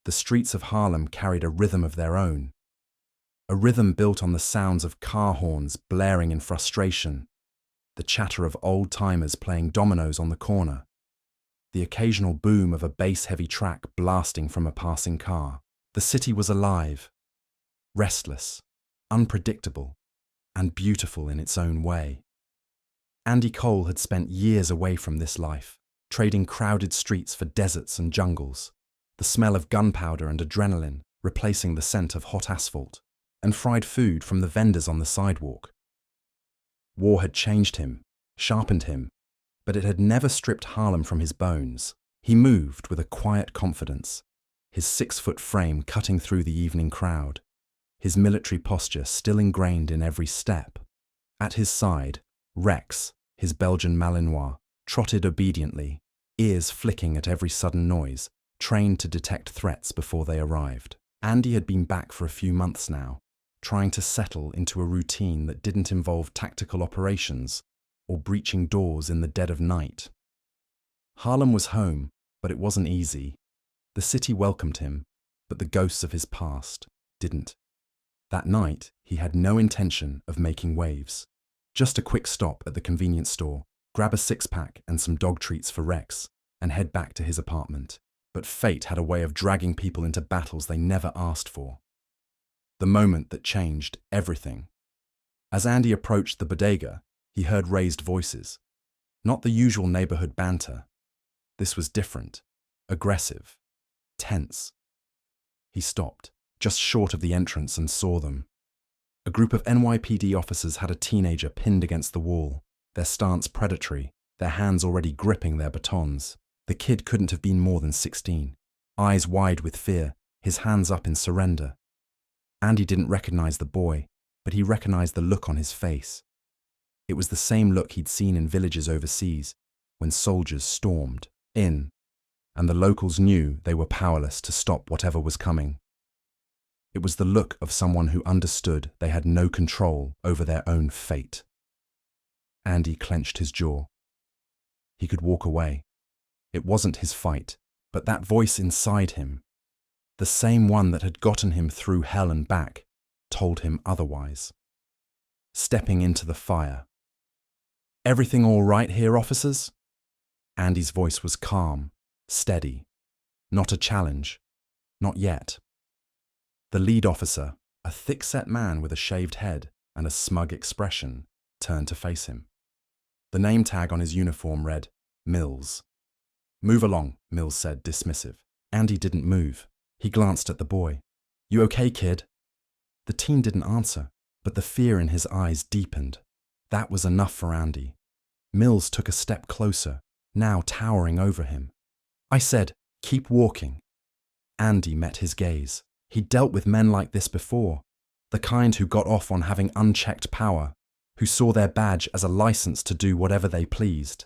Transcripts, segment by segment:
The streets of Harlem carried a rhythm of their own, a rhythm built on the sounds of car horns blaring in frustration, the chatter of old-timers playing dominoes on the corner, the occasional boom of a bass-heavy track blasting from a passing car. The city was alive, restless, unpredictable, and beautiful in its own way. Andy Cole had spent years away from this life, trading crowded streets for deserts and jungles, the smell of gunpowder and adrenaline replacing the scent of hot asphalt, and fried food from the vendors on the sidewalk. War had changed him, sharpened him, but it had never stripped Harlem from his bones. He moved with a quiet confidence, his 6-foot frame cutting through the evening crowd, his military posture still ingrained in every step. At his side, Rex, his Belgian Malinois, trotted obediently, ears flicking at every sudden noise, trained to detect threats before they arrived. Andy had been back for a few months now, trying to settle into a routine that didn't involve tactical operations or breaching doors in the dead of night. Harlem was home, but it wasn't easy. The city welcomed him, but the ghosts of his past didn't. That night, he had no intention of making waves. Just a quick stop at the convenience store, grab a 6-pack and some dog treats for Rex, and head back to his apartment. But fate had a way of dragging people into battles they never asked for. The moment that changed everything. As Andy approached the bodega, he heard raised voices. Not the usual neighborhood banter. This was different, aggressive, tense. He stopped, just short of the entrance, and saw them. A group of NYPD officers had a teenager pinned against the wall, their stance predatory, their hands already gripping their batons. The kid couldn't have been more than 16, eyes wide with fear, his hands up in surrender. Andy didn't recognize the boy, but he recognized the look on his face. It was the same look he'd seen in villages overseas, when soldiers stormed in, and the locals knew they were powerless to stop whatever was coming. It was the look of someone who understood they had no control over their own fate. Andy clenched his jaw. He could walk away. It wasn't his fight, but that voice inside him, the same one that had gotten him through hell and back, told him otherwise. Stepping into the fire. "Everything all right here, officers?" Andy's voice was calm, steady. Not a challenge. Not yet. The lead officer, a thick-set man with a shaved head and a smug expression, turned to face him. The name tag on his uniform read, Mills. "Move along," Mills said, dismissive. Andy didn't move. He glanced at the boy. "You okay, kid?" The teen didn't answer, but the fear in his eyes deepened. That was enough for Andy. Mills took a step closer, now towering over him. "I said, keep walking." Andy met his gaze. He'd dealt with men like this before, the kind who got off on having unchecked power, who saw their badge as a license to do whatever they pleased.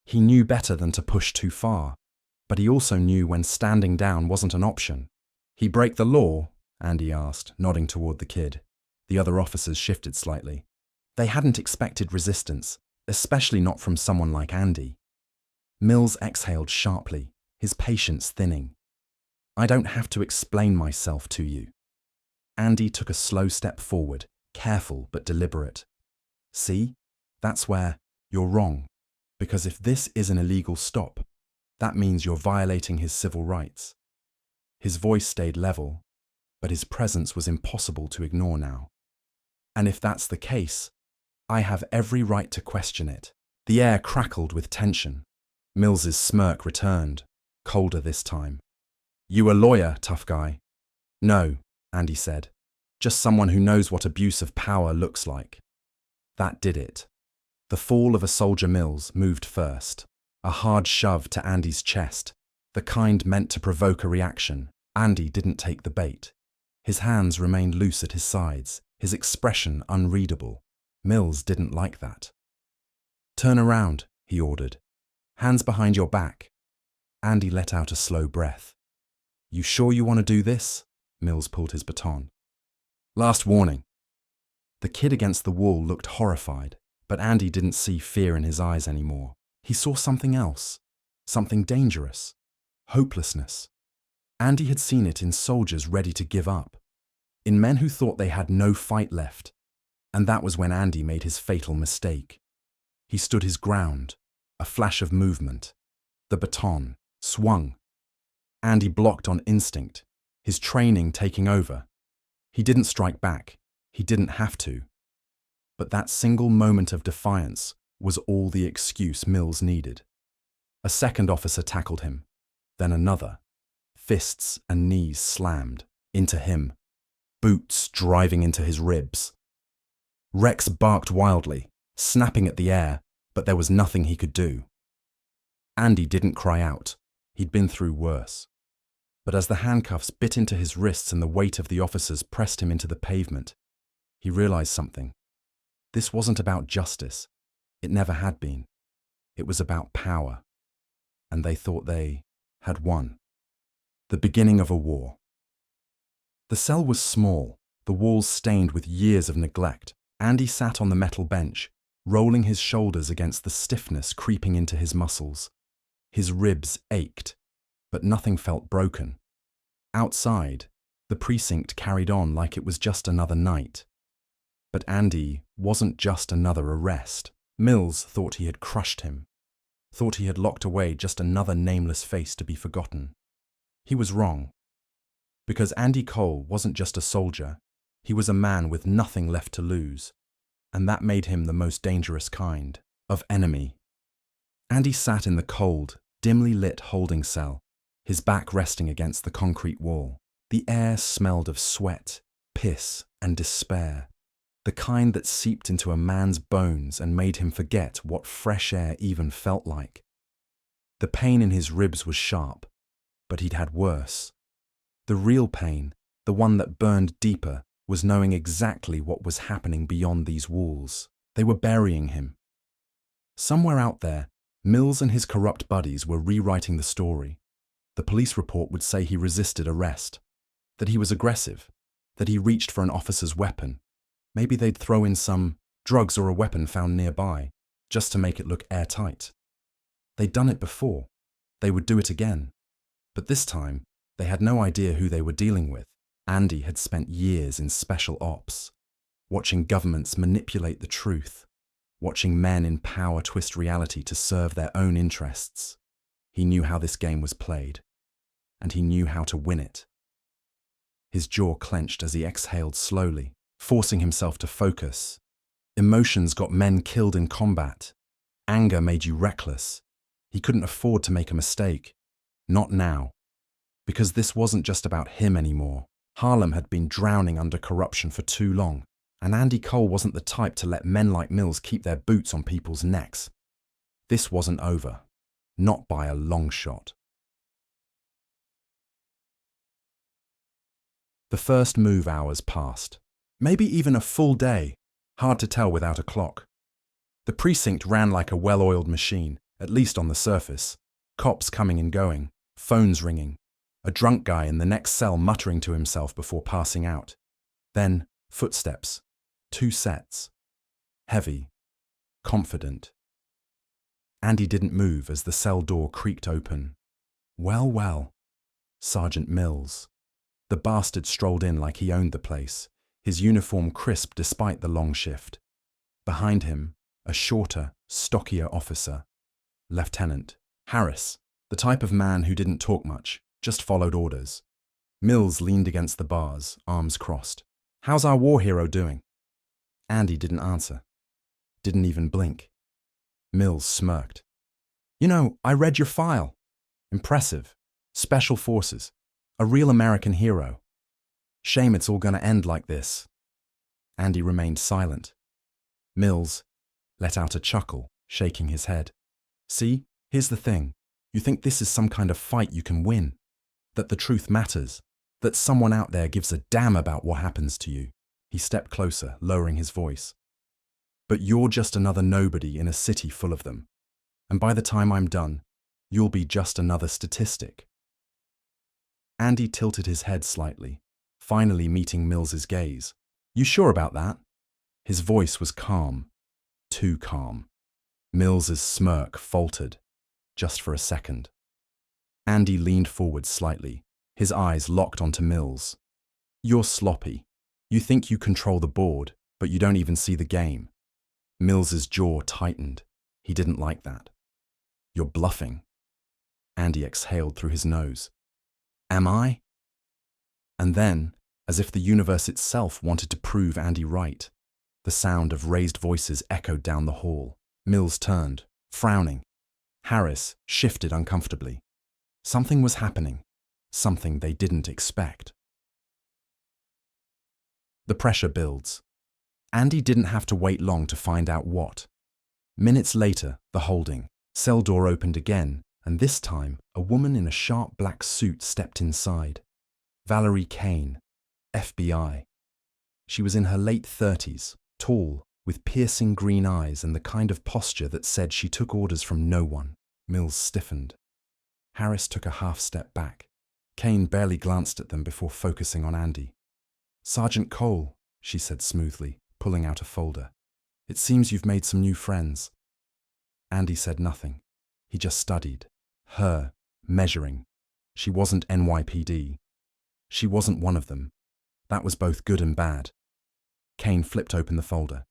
He knew better than to push too far, but he also knew when standing down wasn't an option. "He break the law?" Andy asked, nodding toward the kid. The other officers shifted slightly. They hadn't expected resistance, especially not from someone like Andy. Mills exhaled sharply, his patience thinning. "I don't have to explain myself to you." Andy took a slow step forward, careful but deliberate. "See, that's where you're wrong. Because if this is an illegal stop, that means you're violating his civil rights." His voice stayed level, but his presence was impossible to ignore now. "And if that's the case, I have every right to question it." The air crackled with tension. Mills's smirk returned, colder this time. "You a lawyer, tough guy?" "No," Andy said. "Just someone who knows what abuse of power looks like." That did it. The fall of a soldier Mills moved first, a hard shove to Andy's chest, the kind meant to provoke a reaction. Andy didn't take the bait. His hands remained loose at his sides, his expression unreadable. Mills didn't like that. "Turn around," he ordered. "Hands behind your back." Andy let out a slow breath. "You sure you want to do this?" Mills pulled his baton. "Last warning." The kid against the wall looked horrified, but Andy didn't see fear in his eyes anymore. He saw something else, something dangerous, hopelessness. Andy had seen it in soldiers ready to give up, in men who thought they had no fight left, and that was when Andy made his fatal mistake. He stood his ground, a flash of movement. The baton swung. Andy blocked on instinct, his training taking over. He didn't strike back. He didn't have to. But that single moment of defiance was all the excuse Mills needed. A second officer tackled him, then another. Fists and knees slammed into him, boots driving into his ribs. Rex barked wildly, snapping at the air, but there was nothing he could do. Andy didn't cry out. He'd been through worse. But as the handcuffs bit into his wrists and the weight of the officers pressed him into the pavement, he realized something. This wasn't about justice. It never had been. It was about power. And they thought they had won. The beginning of a war. The cell was small, the walls stained with years of neglect. Andy sat on the metal bench, rolling his shoulders against the stiffness creeping into his muscles. His ribs ached, but nothing felt broken. Outside, the precinct carried on like it was just another night. But Andy wasn't just another arrest. Mills thought he had crushed him, thought he had locked away just another nameless face to be forgotten. He was wrong. Because Andy Cole wasn't just a soldier, he was a man with nothing left to lose, and that made him the most dangerous kind of enemy. Andy sat in the cold, dimly lit holding cell, his back resting against the concrete wall. The air smelled of sweat, piss, and despair, the kind that seeped into a man's bones and made him forget what fresh air even felt like. The pain in his ribs was sharp, but he'd had worse. The real pain, the one that burned deeper, was knowing exactly what was happening beyond these walls. They were burying him. Somewhere out there, Mills and his corrupt buddies were rewriting the story. The police report would say he resisted arrest, that he was aggressive, that he reached for an officer's weapon. Maybe they'd throw in some drugs or a weapon found nearby, just to make it look airtight. They'd done it before. They would do it again. But this time, they had no idea who they were dealing with. Andy had spent years in special ops, watching governments manipulate the truth, watching men in power twist reality to serve their own interests. He knew how this game was played, and he knew how to win it. His jaw clenched as he exhaled slowly, forcing himself to focus. Emotions got men killed in combat. Anger made you reckless. He couldn't afford to make a mistake. Not now. Because this wasn't just about him anymore. Harlem had been drowning under corruption for too long, and Andy Cole wasn't the type to let men like Mills keep their boots on people's necks. This wasn't over. Not by a long shot. The first move hours passed. Maybe even a full day. Hard to tell without a clock. The precinct ran like a well-oiled machine, at least on the surface. Cops coming and going, phones ringing. A drunk guy in the next cell muttering to himself before passing out. Then, footsteps. 2 sets. Heavy. Confident. Andy didn't move as the cell door creaked open. Well, well. Sergeant Mills. The bastard strolled in like he owned the place, his uniform crisp despite the long shift. Behind him, a shorter, stockier officer. Lieutenant Harris, the type of man who didn't talk much, just followed orders. Mills leaned against the bars, arms crossed. "How's our war hero doing?" Andy didn't answer. Didn't even blink. Mills smirked. "You know, I read your file. Impressive. Special forces. A real American hero. Shame it's all gonna end like this." Andy remained silent. Mills let out a chuckle, shaking his head. "See, here's the thing. You think this is some kind of fight you can win. That the truth matters. That someone out there gives a damn about what happens to you." He stepped closer, lowering his voice. "But you're just another nobody in a city full of them. And by the time I'm done, you'll be just another statistic." Andy tilted his head slightly, finally meeting Mills's gaze. "You sure about that?" His voice was calm. Too calm. Mills's smirk faltered, just for a second. Andy leaned forward slightly, His eyes locked onto Mills. "You're sloppy. You think you control the board, but you don't even see the game." Mills's jaw tightened. He didn't like that. "You're bluffing." Andy exhaled through his nose. "Am I?" And then, as if the universe itself wanted to prove Andy right, the sound of raised voices echoed down the hall. Mills turned, frowning. Harris shifted uncomfortably. Something was happening, something they didn't expect. The pressure builds. Andy didn't have to wait long to find out what. Minutes later, the holding cell door opened again, and this time a woman in a sharp black suit stepped inside. Valerie Kane, FBI. She was in her late 30s, tall, with piercing green eyes and the kind of posture that said she took orders from no one. Mills stiffened. Harris took a half step back. Kane barely glanced at them before focusing on Andy. "Sergeant Cole," she said smoothly, pulling out a folder. "It seems you've made some new friends." Andy said nothing. He just studied. Her, measuring. She wasn't NYPD. She wasn't one of them. That was both good and bad. Kane flipped open the folder.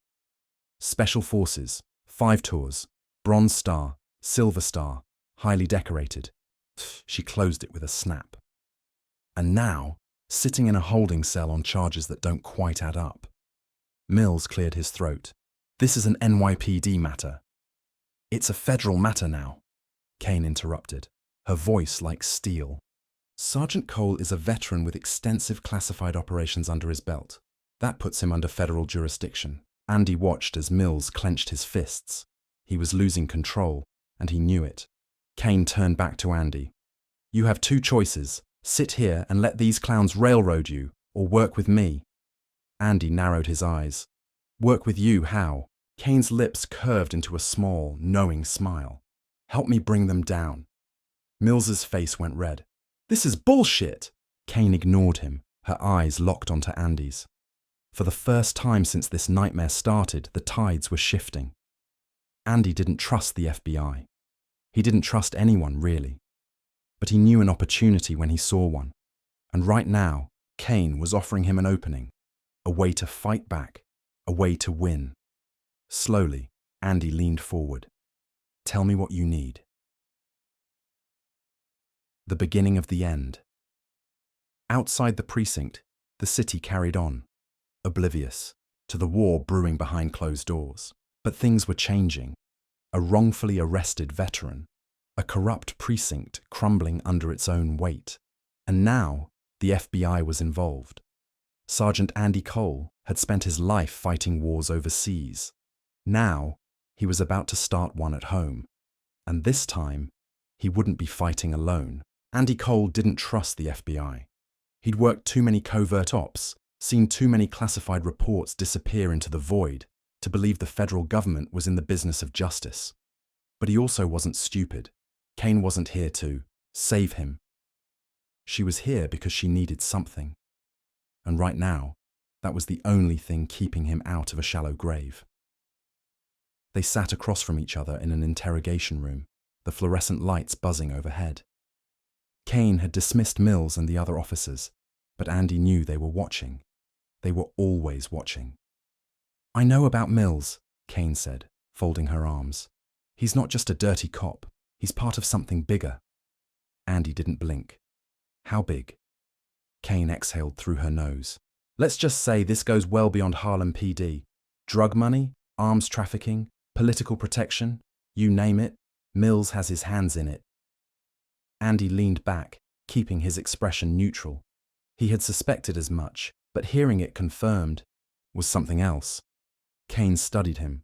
Special Forces, 5 tours, Bronze Star, Silver Star, highly decorated. She closed it with a snap. And now, sitting in a holding cell on charges that don't quite add up. Mills cleared his throat. "This is an NYPD matter." "It's a federal matter now," Kane interrupted, her voice like steel. "Sergeant Cole is a veteran with extensive classified operations under his belt. That puts him under federal jurisdiction." Andy watched as Mills clenched his fists. He was losing control, and he knew it. Kane turned back to Andy. "You have 2 choices. Sit here and let these clowns railroad you, or work with me." Andy narrowed his eyes. "Work with you, how?" Kane's lips curved into a small, knowing smile. "Help me bring them down." Mills's face went red. "This is bullshit!" Kane ignored him, her eyes locked onto Andy's. For the first time since this nightmare started, the tides were shifting. Andy didn't trust the FBI. He didn't trust anyone, really. But he knew an opportunity when he saw one. And right now, Kane was offering him an opening, a way to fight back, a way to win. Slowly, Andy leaned forward. "Tell me what you need." The beginning of the end. Outside the precinct, the city carried on, oblivious to the war brewing behind closed doors. But things were changing. A wrongfully arrested veteran, a corrupt precinct crumbling under its own weight. And now, the FBI was involved. Sergeant Andy Cole had spent his life fighting wars overseas. Now, he was about to start one at home. And this time, he wouldn't be fighting alone. Andy Cole didn't trust the FBI. He'd worked too many covert ops, seen too many classified reports disappear into the void, to believe the federal government was in the business of justice. But he also wasn't stupid. Kane wasn't here to save him. She was here because she needed something. And right now, that was the only thing keeping him out of a shallow grave. They sat across from each other in an interrogation room, the fluorescent lights buzzing overhead. Kane had dismissed Mills and the other officers, but Andy knew they were watching. They were always watching. "I know about Mills," Kane said, folding her arms. "He's not just a dirty cop. He's part of something bigger." Andy didn't blink. "How big?" Kane exhaled through her nose. "Let's just say this goes well beyond Harlem PD. Drug money, arms trafficking, political protection, you name it, Mills has his hands in it." Andy leaned back, keeping his expression neutral. He had suspected as much, but hearing it confirmed was something else. Kane studied him.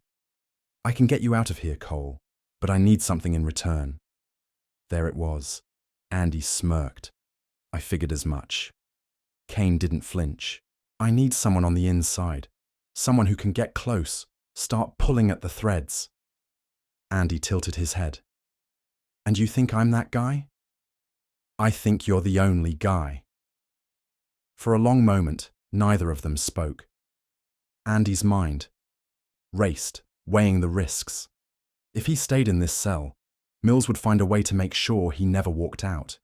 "I can get you out of here, Cole, but I need something in return." There it was. Andy smirked. "I figured as much." Kane didn't flinch. "I need someone on the inside. Someone who can get close, start pulling at the threads." Andy tilted his head. "And you think I'm that guy?" "I think you're the only guy." For a long moment, neither of them spoke. Andy's mind raced, weighing the risks. If he stayed in this cell, Mills would find a way to make sure he never walked out.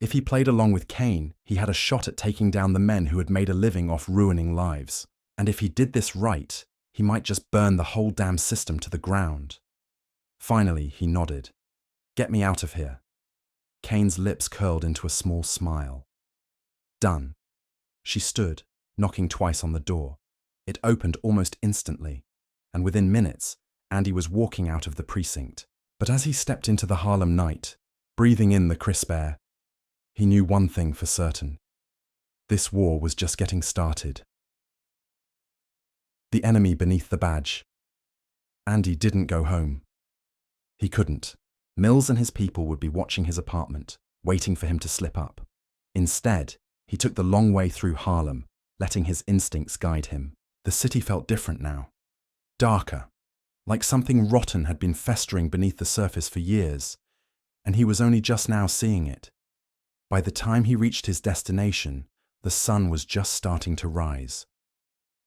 If he played along with Cain, he had a shot at taking down the men who had made a living off ruining lives. And if he did this right, he might just burn the whole damn system to the ground. Finally, he nodded. Get me out of here. Cain's lips curled into a small smile. Done. She stood, knocking twice on the door. It opened almost instantly, and within minutes, Andy was walking out of the precinct. But as he stepped into the Harlem night, breathing in the crisp air, he knew one thing for certain. This war was just getting started. The enemy beneath the badge. Andy didn't go home. He couldn't. Mills and his people would be watching his apartment, waiting for him to slip up. Instead, he took the long way through Harlem, letting his instincts guide him. The city felt different now. Darker, like something rotten had been festering beneath the surface for years, and he was only just now seeing it. By the time he reached his destination, the sun was just starting to rise.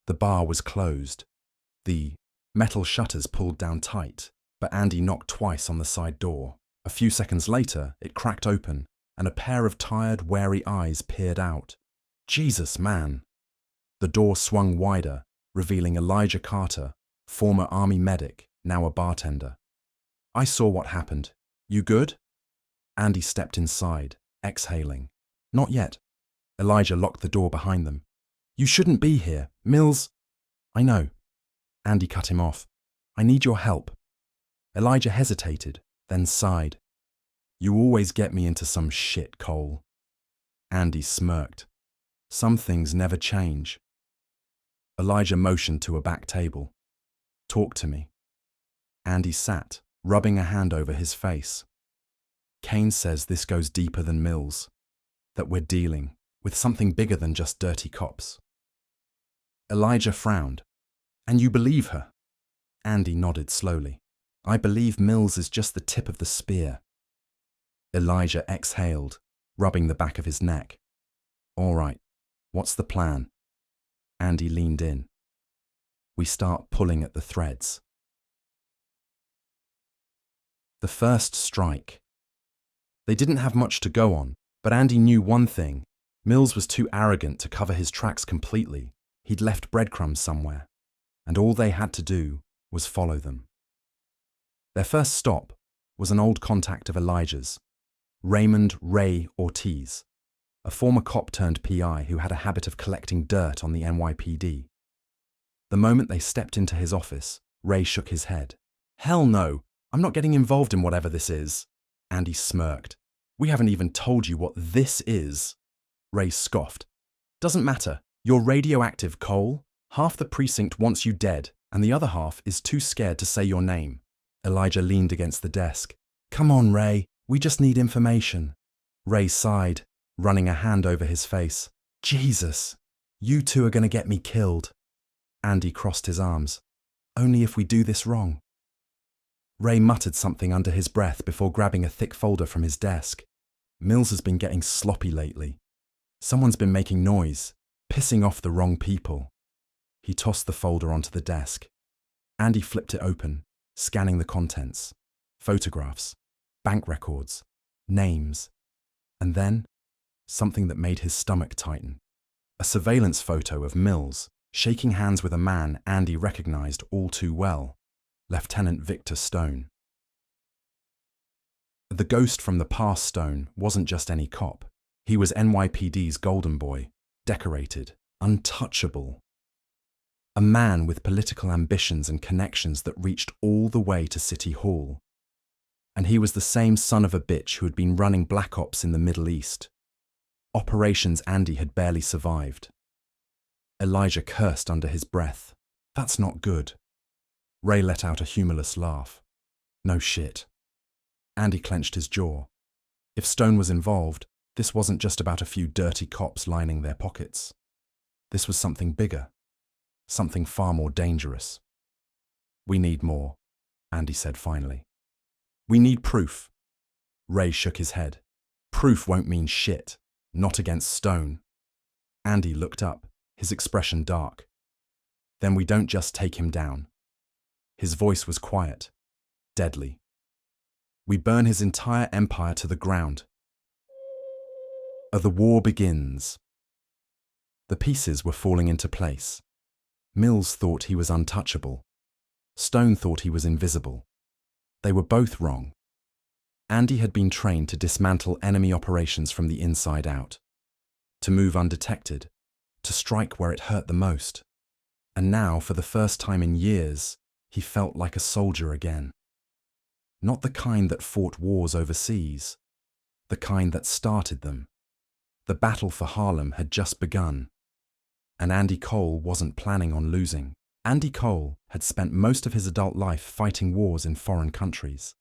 The bar was closed, the metal shutters pulled down tight, but Andy knocked twice on the side door. A few seconds later, it cracked open, and a pair of tired, wary eyes peered out. Jesus, man! The door swung wider, revealing Elijah Carter, former Army medic, now a bartender. I saw what happened. You good? Andy stepped inside, exhaling. Not yet. Elijah locked the door behind them. You shouldn't be here, Mills. I know. Andy cut him off. I need your help. Elijah hesitated, then sighed. You always get me into some shit, Cole. Andy smirked. Some things never change. Elijah motioned to a back table. Talk to me. Andy sat, rubbing a hand over his face. Cain says this goes deeper than Mills, that we're dealing with something bigger than just dirty cops. Elijah frowned. And you believe her? Andy nodded slowly. I believe Mills is just the tip of the spear. Elijah exhaled, rubbing the back of his neck. All right, what's the plan? Andy leaned in. We start pulling at the threads. The first strike. They didn't have much to go on, but Andy knew one thing. Mills was too arrogant to cover his tracks completely. He'd left breadcrumbs somewhere, and all they had to do was follow them. Their first stop was an old contact of Elijah's, Raymond Ray Ortiz, a former cop turned PI who had a habit of collecting dirt on the NYPD. The moment they stepped into his office, Ray shook his head. Hell no, I'm not getting involved in whatever this is. Andy smirked. We haven't even told you what this is. Ray scoffed. Doesn't matter. You're radioactive, Cole. Half the precinct wants you dead, and the other half is too scared to say your name. Elijah leaned against the desk. Come on, Ray. We just need information. Ray sighed, running a hand over his face. Jesus, you two are going to get me killed. Andy crossed his arms. Only if we do this wrong. Ray muttered something under his breath before grabbing a thick folder from his desk. Mills has been getting sloppy lately. Someone's been making noise, pissing off the wrong people. He tossed the folder onto the desk. Andy flipped it open, scanning the contents. Photographs, bank records, names, and then something that made his stomach tighten. A surveillance photo of Mills shaking hands with a man Andy recognized all too well, Lieutenant Victor Stone. The ghost from the past Stone wasn't just any cop. He was NYPD's golden boy, decorated, untouchable. A man with political ambitions and connections that reached all the way to City Hall. And he was the same son of a bitch who had been running Black Ops in the Middle East. Operations Andy had barely survived. Elijah cursed under his breath. That's not good. Ray let out a humorless laugh. No shit. Andy clenched his jaw. If Stone was involved, this wasn't just about a few dirty cops lining their pockets. This was something bigger. Something far more dangerous. We need more, Andy said finally. We need proof. Ray shook his head. Proof won't mean shit. Not against Stone. Andy looked up, his expression dark. Then we don't just take him down. His voice was quiet, deadly. We burn his entire empire to the ground. The war begins. The pieces were falling into place. Mills thought he was untouchable. Stone thought he was invisible. They were both wrong. Andy had been trained to dismantle enemy operations from the inside out, to move undetected, to strike where it hurt the most. And now, for the first time in years, he felt like a soldier again. Not the kind that fought wars overseas, the kind that started them. The battle for Harlem had just begun, and Andy Cole wasn't planning on losing. Andy Cole had spent most of his adult life fighting wars in foreign countries.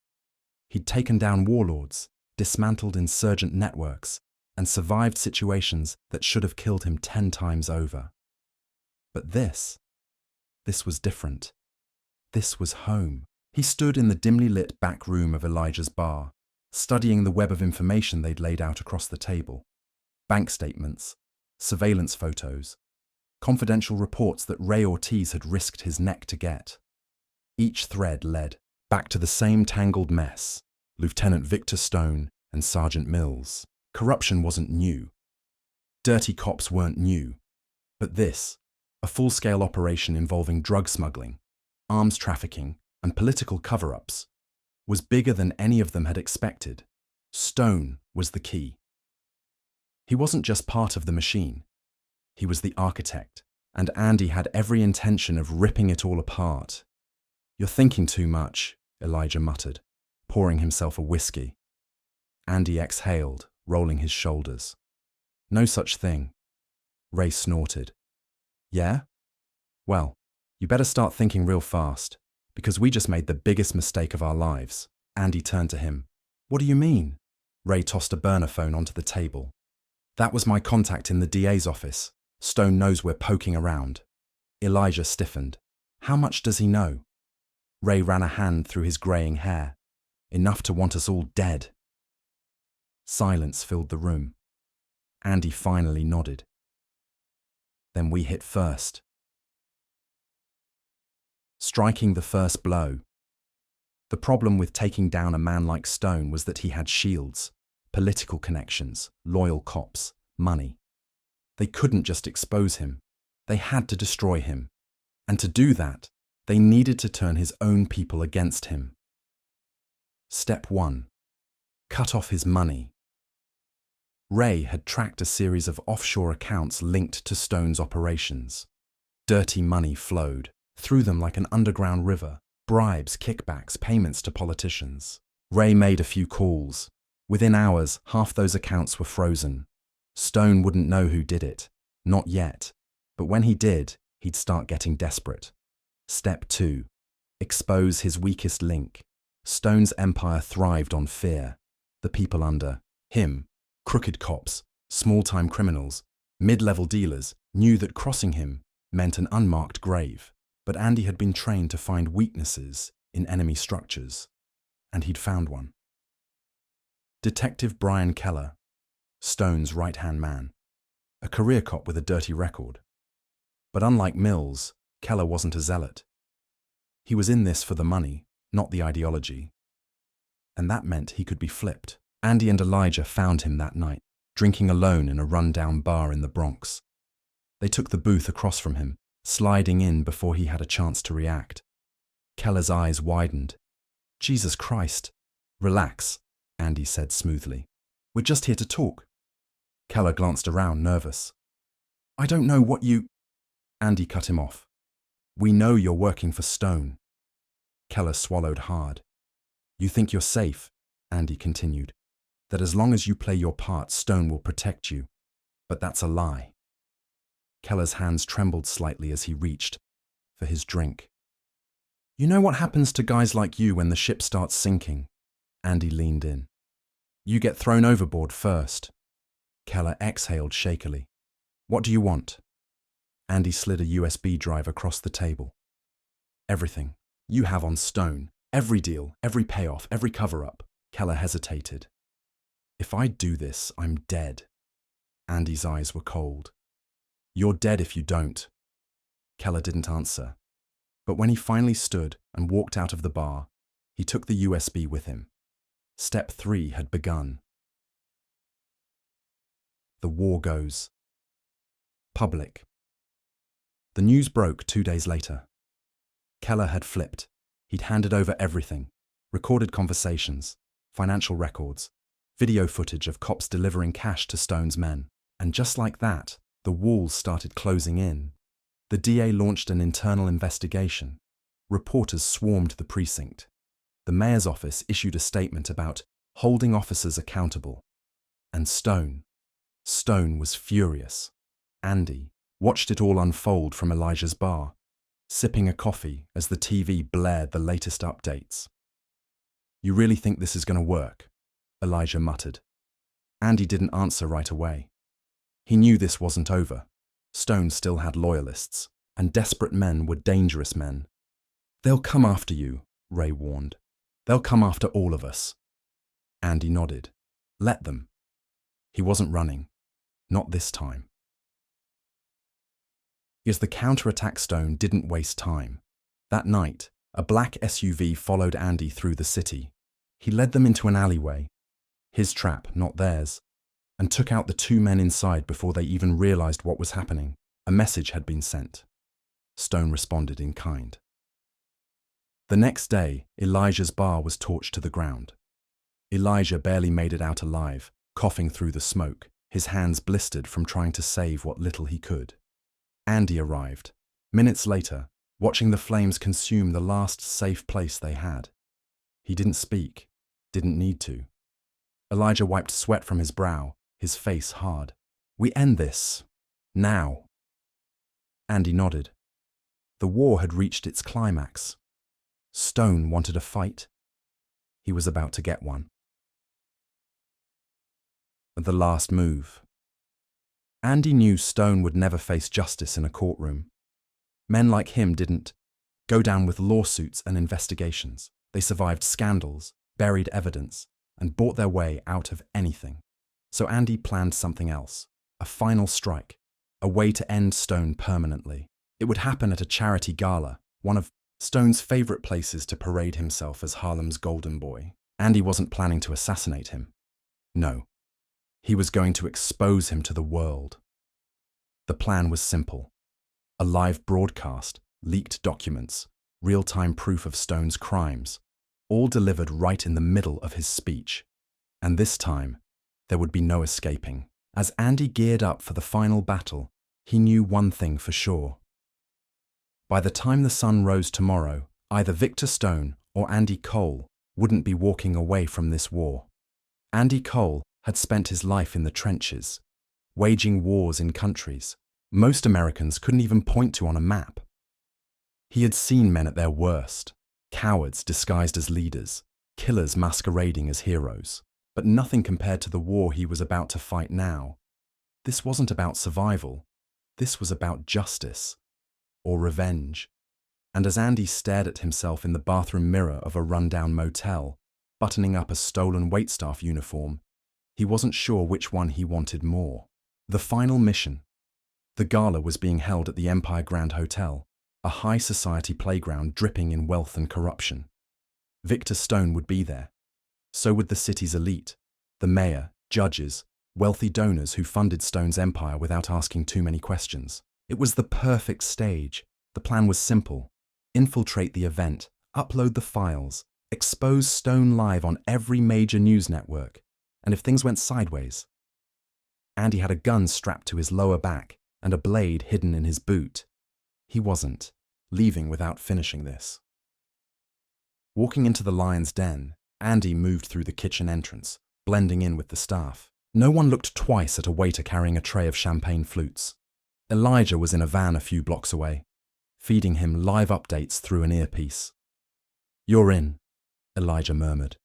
He'd taken down warlords, dismantled insurgent networks, and survived situations that should have killed him 10 times over. But this was different. This was home. He stood in the dimly lit back room of Elijah's bar, studying the web of information they'd laid out across the table. Bank statements, surveillance photos, confidential reports that Ray Ortiz had risked his neck to get. Each thread led back to the same tangled mess: Lieutenant Victor Stone and Sergeant Mills. Corruption wasn't new. Dirty cops weren't new. But this, a full-scale operation involving drug smuggling, arms trafficking, and political cover-ups, was bigger than any of them had expected. Stone was the key. He wasn't just part of the machine. He was the architect, and Andy had every intention of ripping it all apart. "You're thinking too much," Elijah muttered, pouring himself a whiskey. Andy exhaled, rolling his shoulders. "No such thing." Ray snorted. "Yeah? Well, you better start thinking real fast, because we just made the biggest mistake of our lives." Andy turned to him. "What do you mean?" Ray tossed a burner phone onto the table. "That was my contact in the DA's office. Stone knows we're poking around." Elijah stiffened. "How much does he know?" Ray ran a hand through his graying hair. "Enough to want us all dead." Silence filled the room. Andy finally nodded. "Then we hit first." Striking the first blow. The problem with taking down a man like Stone was that he had shields, political connections, loyal cops, money. They couldn't just expose him. They had to destroy him. And to do that, they needed to turn his own people against him. Step 1. Cut off his money. Ray had tracked a series of offshore accounts linked to Stone's operations. Dirty money flowed through them like an underground river: bribes, kickbacks, payments to politicians. Ray made a few calls. Within hours, half those accounts were frozen. Stone wouldn't know who did it. Not yet. But when he did, he'd start getting desperate. Step 2. Expose his weakest link. Stone's empire thrived on fear. The people under him, crooked cops, small-time criminals, mid-level dealers, knew that crossing him meant an unmarked grave. But Andy had been trained to find weaknesses in enemy structures, and he'd found one. Detective Brian Keller, Stone's right-hand man, a career cop with a dirty record. But unlike Mills, Keller wasn't a zealot. He was in this for the money, not the ideology. And that meant he could be flipped. Andy and Elijah found him that night, drinking alone in a run-down bar in the Bronx. They took the booth across from him, sliding in before he had a chance to react. Keller's eyes widened. "Jesus Christ." "Relax," Andy said smoothly. "We're just here to talk." Keller glanced around, nervous. "I don't know what you—" Andy cut him off. "We know you're working for Stone." Keller swallowed hard. "You think you're safe," Andy continued, "that as long as you play your part, Stone will protect you. But that's a lie." Keller's hands trembled slightly as he reached for his drink. "You know what happens to guys like you when the ship starts sinking?" Andy leaned in. "You get thrown overboard first." Keller exhaled shakily. "What do you want?" Andy slid a USB drive across the table. "Everything you have on Stone. Every deal, every payoff, every cover-up." Keller hesitated. "If I do this, I'm dead." Andy's eyes were cold. "You're dead if you don't." Keller didn't answer. But when he finally stood and walked out of the bar, he took the USB with him. Step 3 had begun. The war goes public. The news broke 2 days later. Keller had flipped. He'd handed over everything: recorded conversations, financial records, video footage of cops delivering cash to Stone's men. And just like that, the walls started closing in. The DA launched an internal investigation. Reporters swarmed the precinct. The mayor's office issued a statement about holding officers accountable. And Stone was furious. Andy watched it all unfold from Elijah's bar, sipping a coffee as the TV blared the latest updates. "You really think this is going to work?" Elijah muttered. Andy didn't answer right away. He knew this wasn't over. Stone still had loyalists, and desperate men were dangerous men. "They'll come after you," Ray warned. "They'll come after all of us." Andy nodded. Let them. He wasn't running. Not this time. As the counterattack, Stone didn't waste time. That night, a black SUV followed Andy through the city. He led them into an alleyway, his trap, not theirs, and took out the two men inside before they even realized what was happening. A message had been sent. Stone responded in kind. The next day, Elijah's bar was torched to the ground. Elijah barely made it out alive, coughing through the smoke, his hands blistered from trying to save what little he could. Andy arrived, minutes later, watching the flames consume the last safe place they had. He didn't speak, didn't need to. Elijah wiped sweat from his brow, his face hard. "We end this. Now." Andy nodded. The war had reached its climax. Stone wanted a fight. He was about to get one. The last move. Andy knew Stone would never face justice in a courtroom. Men like him didn't go down with lawsuits and investigations. They survived scandals, buried evidence, and bought their way out of anything. So Andy planned something else, a final strike, a way to end Stone permanently. It would happen at a charity gala, one of Stone's favorite places to parade himself as Harlem's golden boy. Andy wasn't planning to assassinate him. No. He was going to expose him to the world. The plan was simple. A live broadcast, leaked documents, real-time proof of Stone's crimes, all delivered right in the middle of his speech. And this time, there would be no escaping. As Andy geared up for the final battle, he knew one thing for sure. By the time the sun rose tomorrow, either Victor Stone or Andy Cole wouldn't be walking away from this war. Andy Cole had spent his life in the trenches, waging wars in countries most Americans couldn't even point to on a map. He had seen men at their worst, cowards disguised as leaders, killers masquerading as heroes, but nothing compared to the war he was about to fight now. This wasn't about survival. This was about justice, or revenge. And as Andy stared at himself in the bathroom mirror of a rundown motel, buttoning up a stolen waitstaff uniform, he wasn't sure which one he wanted more. The final mission. The gala was being held at the Empire Grand Hotel, a high society playground dripping in wealth and corruption. Victor Stone would be there. So would the city's elite, the mayor, judges, wealthy donors who funded Stone's empire without asking too many questions. It was the perfect stage. The plan was simple. Infiltrate the event, upload the files, expose Stone live on every major news network. And if things went sideways? Andy had a gun strapped to his lower back and a blade hidden in his boot. He wasn't leaving without finishing this. Walking into the lion's den, Andy moved through the kitchen entrance, blending in with the staff. No one looked twice at a waiter carrying a tray of champagne flutes. Elijah was in a van a few blocks away, feeding him live updates through an earpiece. "You're in," Elijah murmured.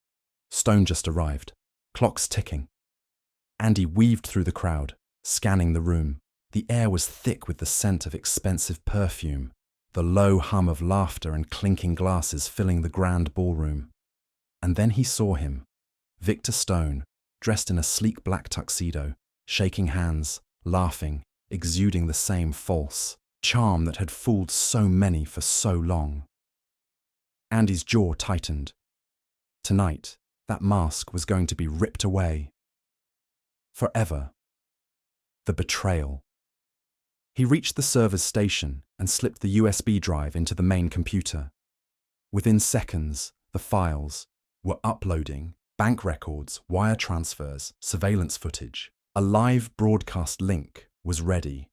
"Stone just arrived. Clock's ticking." Andy weaved through the crowd, scanning the room. The air was thick with the scent of expensive perfume, the low hum of laughter and clinking glasses filling the grand ballroom. And then he saw him, Victor Stone, dressed in a sleek black tuxedo, shaking hands, laughing, exuding the same false charm that had fooled so many for so long. Andy's jaw tightened. Tonight, that mask was going to be ripped away. Forever. The betrayal. He reached the server's station and slipped the USB drive into the main computer. Within seconds, the files were uploading bank records, wire transfers, surveillance footage. A live broadcast link was ready.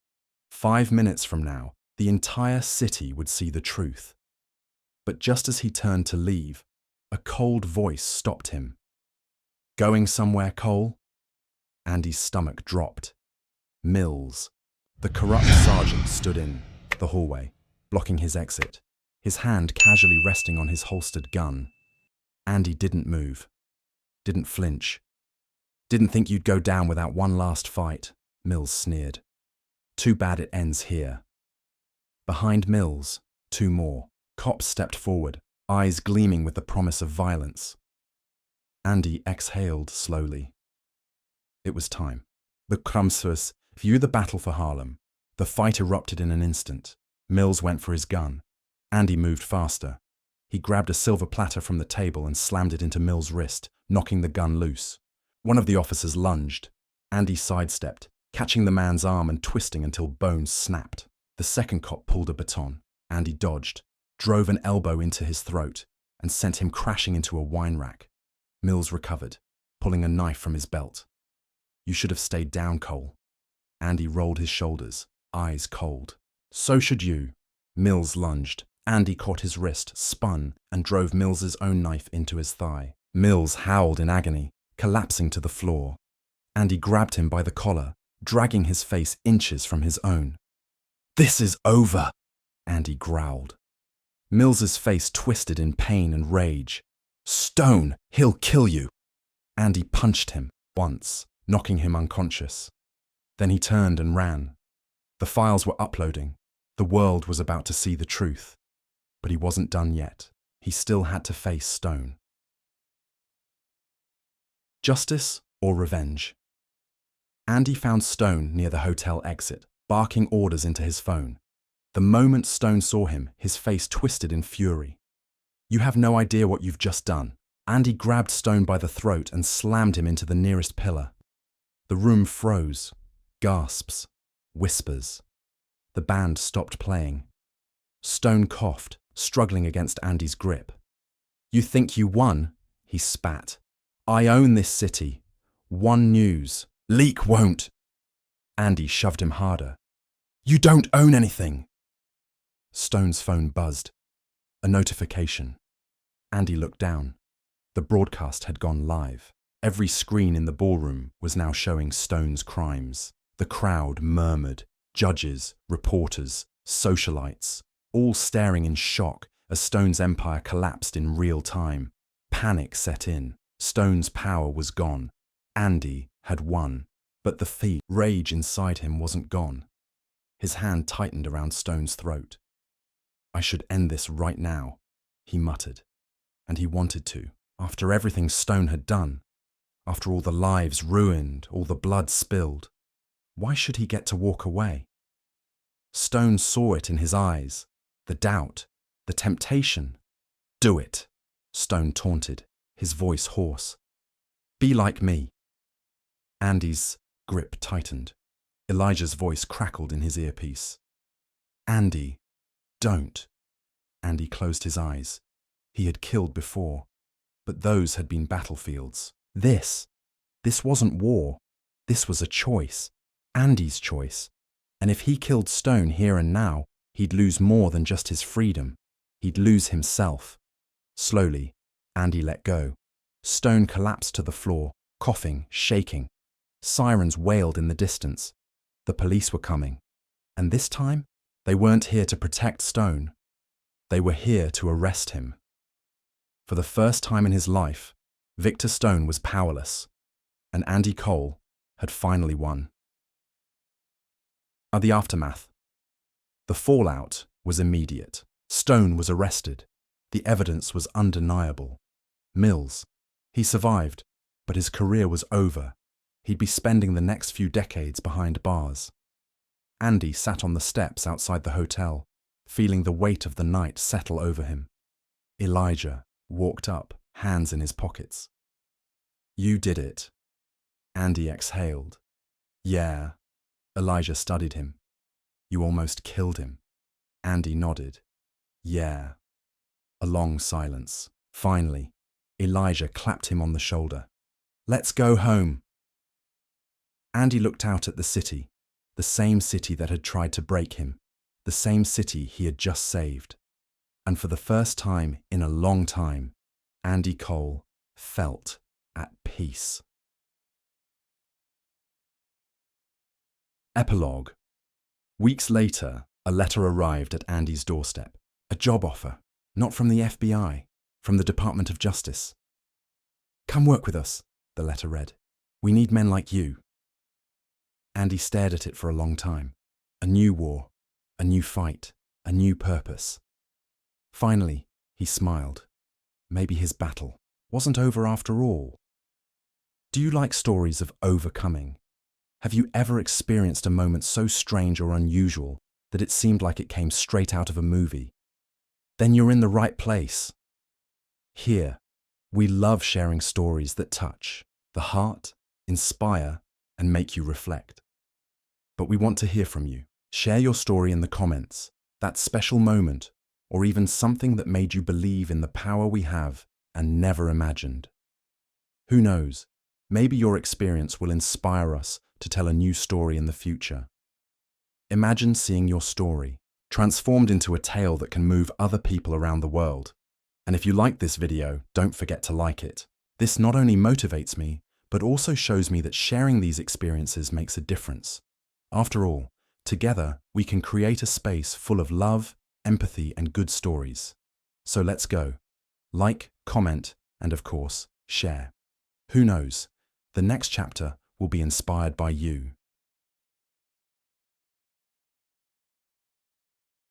5 minutes from now, the entire city would see the truth. But just as he turned to leave, a cold voice stopped him. "Going somewhere, Cole?" Andy's stomach dropped. Mills. The corrupt sergeant stood in the hallway, blocking his exit, his hand casually resting on his holstered gun. Andy didn't move, didn't flinch. "Didn't think you'd go down without one last fight," Mills sneered. "Too bad it ends here." Behind Mills, two more. Cops stepped forward, eyes gleaming with the promise of violence. Andy exhaled slowly. It was time. The Krumsers view the battle for Harlem. The fight erupted in an instant. Mills went for his gun. Andy moved faster. He grabbed a silver platter from the table and slammed it into Mills' wrist, knocking the gun loose. One of the officers lunged. Andy sidestepped, catching the man's arm and twisting until bones snapped. The second cop pulled a baton. Andy dodged, drove an elbow into his throat, and sent him crashing into a wine rack. Mills recovered, pulling a knife from his belt. "You should have stayed down, Cole." Andy rolled his shoulders, eyes cold. "So should you." Mills lunged. Andy caught his wrist, spun, and drove Mills's own knife into his thigh. Mills howled in agony, collapsing to the floor. Andy grabbed him by the collar, dragging his face inches from his own. "This is over," Andy growled. Mills's face twisted in pain and rage. "Stone, he'll kill you." Andy punched him once, knocking him unconscious. Then he turned and ran. The files were uploading. The world was about to see the truth. But he wasn't done yet. He still had to face Stone. Justice or revenge? Andy found Stone near the hotel exit, barking orders into his phone. The moment Stone saw him, his face twisted in fury. "You have no idea what you've just done." Andy grabbed Stone by the throat and slammed him into the nearest pillar. The room froze. Gasps. Whispers. The band stopped playing. Stone coughed, struggling against Andy's grip. "You think you won?" he spat. "I own this city. One News. Leak won't." Andy shoved him harder. "You don't own anything." Stone's phone buzzed. A notification. Andy looked down. The broadcast had gone live. Every screen in the ballroom was now showing Stone's crimes. The crowd murmured. Judges, reporters, socialites, all staring in shock as Stone's empire collapsed in real time. Panic set in. Stone's power was gone. Andy had won. But the rage inside him wasn't gone. His hand tightened around Stone's throat. "I should end this right now," he muttered. And he wanted to, after everything Stone had done. After all the lives ruined, all the blood spilled. Why should he get to walk away? Stone saw it in his eyes. The doubt, the temptation. "Do it," Stone taunted, his voice hoarse. "Be like me." Andy's grip tightened. Elijah's voice crackled in his earpiece. "Andy, don't." Andy closed his eyes. He had killed before, but those had been battlefields. This wasn't war. This was a choice. Andy's choice. And if he killed Stone here and now, he'd lose more than just his freedom. He'd lose himself. Slowly, Andy let go. Stone collapsed to the floor, coughing, shaking. Sirens wailed in the distance. The police were coming. And this time, they weren't here to protect Stone. They were here to arrest him. For the first time in his life, Victor Stone was powerless, and Andy Cole had finally won. The aftermath. The fallout was immediate. Stone was arrested. The evidence was undeniable. Mills. He survived, but his career was over. He'd be spending the next few decades behind bars. Andy sat on the steps outside the hotel, feeling the weight of the night settle over him. Elijah walked up, hands in his pockets. "You did it." Andy exhaled. "Yeah, Elijah studied him. You almost killed him. Andy nodded. Yeah. A long silence. Finally, Elijah clapped him on the shoulder. Let's go home. Andy looked out at the city, the same city that had tried to break him, the same city he had just saved. And for the first time in a long time, Andy Cole felt at peace. Epilogue. Weeks later, a letter arrived at Andy's doorstep. A job offer, not from the FBI, from the Department of Justice. Come work with us, the letter read. We need men like you. Andy stared at it for a long time. A new war, a new fight, a new purpose. Finally, he smiled. Maybe his battle wasn't over after all. Do you like stories of overcoming? Have you ever experienced a moment so strange or unusual that it seemed like it came straight out of a movie? Then you're in the right place. Here, we love sharing stories that touch the heart, inspire, and make you reflect. But we want to hear from you. Share your story in the comments, that special moment, or even something that made you believe in the power we have and never imagined. Who knows, maybe your experience will inspire us to tell a new story in the future. Imagine seeing your story transformed into a tale that can move other people around the world. And if you like this video, don't forget to like it. This not only motivates me, but also shows me that sharing these experiences makes a difference. After all, together we can create a space full of love, empathy, and good stories. So let's go. Like, comment, and of course, share. Who knows, the next chapter will be inspired by you.